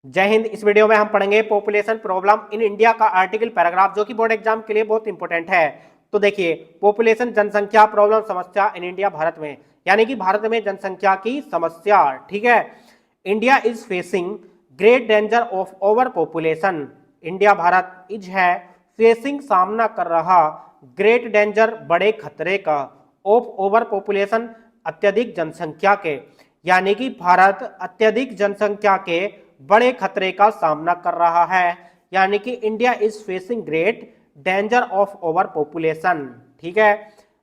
जय हिंद। इस वीडियो में हम पढ़ेंगे पॉपुलेशन प्रॉब्लम इन इंडिया का आर्टिकल पैराग्राफ, जो कि बोर्ड एग्जाम के लिए बहुत इंपॉर्टेंट है। तो देखिए, पॉपुलेशन जनसंख्या प्रॉब्लम समस्या इन इंडिया भारत में, यानी कि भारत में जनसंख्या की समस्या। ठीक है। India is facing great danger of over population. India Bharat is है फेसिंग सामना कर रहा ग्रेट डेंजर बड़े खतरे का ऑफ ओवर पॉपुलेशन अत्यधिक जनसंख्या के, यानी कि भारत अत्यधिक जनसंख्या के बड़े खतरे का सामना कर रहा है। यानी कि India is facing great danger of over population. ठीक है।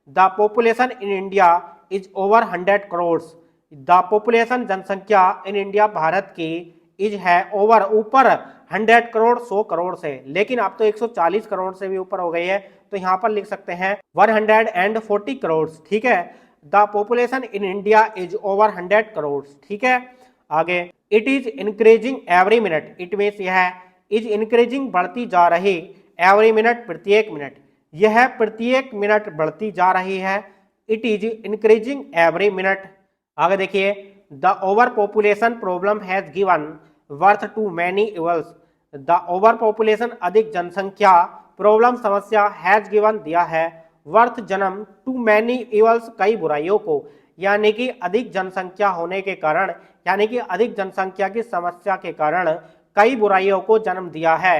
The population in India is over 100 crore. The population जनसंख्या इन इंडिया भारत की इज है ओवर ऊपर 100 करोड़ 100 करोड़ से, लेकिन अब तो 140 करोड़ से भी ऊपर हो गई है, तो यहां पर लिख सकते हैं 140 करोड़। ठीक है। The population in India is over 100 crore. ठीक है। आगे, it is increasing every minute. It means यह इज इंक्रीजिंग बढ़ती जा रही, एवरी मिनट प्रत्येक मिनट, यह प्रत्येक मिनट बढ़ती जा रही है। It is increasing every minute. आगे देखिए, the over population problem has given worth to many evils. The over population अधिक जनसंख्या प्रॉब्लम समस्या हैज गिवन दिया है वर्थ जन्म टू मैनी इवल्स कई बुराइयों को, यानी कि अधिक जनसंख्या होने के कारण, यानी कि अधिक जनसंख्या की समस्या के कारण कई बुराइयों को जन्म दिया है।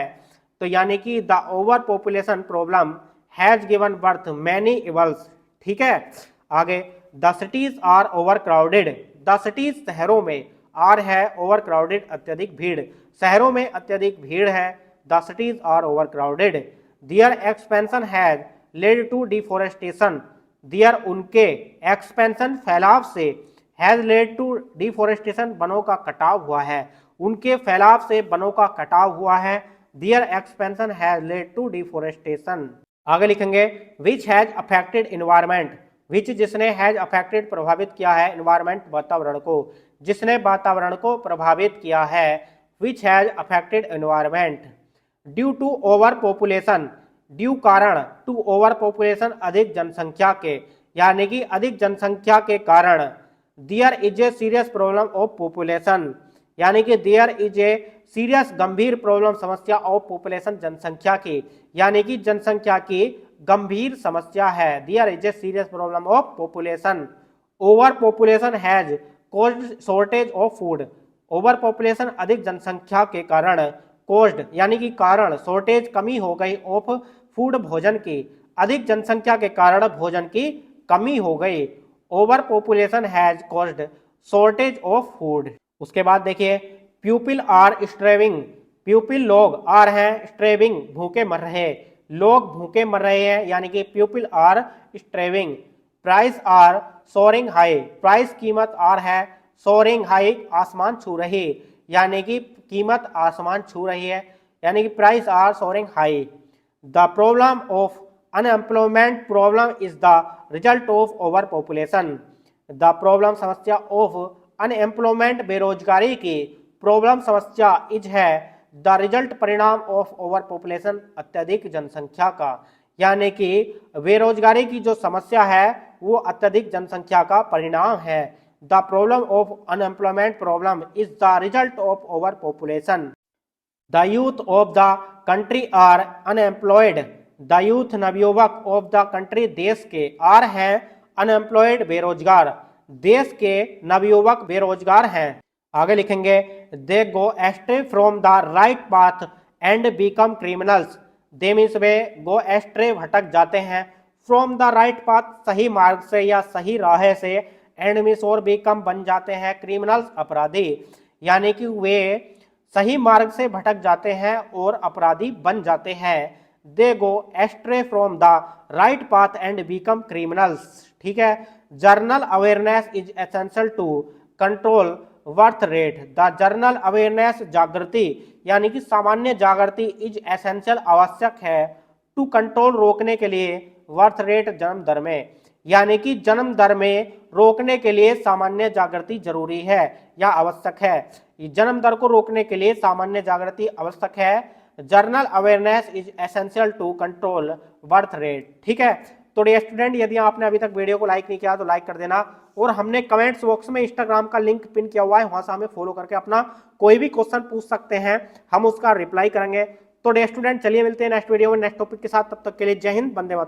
तो यानी कि the over population problem has given birth many evils. ठीक है। आगे, the cities are over crowded. The cities शहरों में, आर है ओवर क्राउडेड अत्यधिक भीड़, शहरों में अत्यधिक भीड़ है। The cities are over crowded. Their expansion has led to deforestation. Their उनके एक्सपेंशन फैलाव से, हैज लेड टू डिफोरेस्टेशन वनों का कटाव हुआ है, उनके फैलाव से वनों का कटाव हुआ है। Their expansion has led to deforestation. आगे लिखेंगे, which has affected environment. Which जिसने, हैज अफेक्टेड प्रभावित किया है, इन्वायरमेंट वातावरण को, जिसने वातावरण को प्रभावित किया है। Which has affected environment. Due to over population, due कारण, टू ओवर पॉपुलेशन अधिक जनसंख्या के, यानी कि अधिक जनसंख्या के कारण। There is a serious problem of population, यानी कि देयर इज ए सीरियस गंभीर प्रॉब्लम समस्या ऑफ पॉपुलेशन जनसंख्या की, यानी कि जनसंख्या की गंभीर समस्या है। There is a serious problem of population. Over population has caused shortage of food. Over population अधिक जनसंख्या के कारण, कॉज्ड यानी कि कारण, शॉर्टेज कमी हो गई, ऑफ फूड भोजन की, अधिक जनसंख्या के कारण भोजन की कमी हो गई। Over population has caused shortage of food. उसके बाद देखिए, पीपल आर स्ट्रेविंग। पीपल लोग, आर हैं स्ट्रेविंग भूखे मर रहे, लोग भूखे मर रहे हैं, यानी कि people are starving. Price are soaring high. Price कीमत, आर है सोरिंग हाई आसमान छू रही, यानी कि कीमत आसमान छू रही है, यानी कि price are soaring high. The problem of unemployment problem is the result of over population. The problem समस्या ऑफ अनएम्प्लॉयमेंट बेरोजगारी की, प्रॉब्लम समस्या इज है द रिजल्ट परिणाम ऑफ ओवर पॉपुलेशन अत्यधिक जनसंख्या का, यानी कि बेरोजगारी की जो समस्या है वो अत्यधिक जनसंख्या का परिणाम है। The problem of unemployment problem is the result of over population. The youth of the country are unemployed. The youth नवयुवक ऑफ द कंट्री देश के, आर हैं अनएम्प्लॉयड बेरोजगार, देश के नवयुवक बेरोजगार हैं। आगे लिखेंगे, they go astray from the right path and become criminals. They means वे, गो एस्ट्रे भटक जाते हैं, फ्रॉम द राइट पाथ सही मार्ग से या सही राह से, एंड मीन्स और बिकम बन जाते हैं, क्रिमिनल्स अपराधी, यानी कि वे सही मार्ग से भटक जाते हैं और अपराधी बन जाते हैं। They go astray from the right path and become criminals. ठीक है। General awareness is essential to control birth rate. The general awareness जागृति, यानी कि सामान्य जागृति, इज एसेंशियल आवश्यक है, टू कंट्रोल रोकने के लिए, बर्थ रेट जन्म दर में, यानी कि जन्म दर में रोकने के लिए सामान्य जागृति जरूरी है या आवश्यक है। जन्म दर को रोकने के लिए सामान्य जागृति आवश्यक है। General awareness is essential to control birth rate. ठीक है। तो डियर स्टूडेंट, यदि आपने अभी तक वीडियो को लाइक नहीं किया तो लाइक कर देना, और हमने कमेंट्स बॉक्स में इंस्टाग्राम का लिंक पिन किया हुआ है, वहां से हमें फॉलो करके अपना कोई भी क्वेश्चन पूछ सकते हैं, हम उसका रिप्लाई करेंगे। तो डियर स्टूडेंट, चलिए मिलते हैं नेक्स्ट वीडियो में नेक्स्ट टॉपिक के साथ, तब तक के लिए जय हिंद, वंदे मातरम।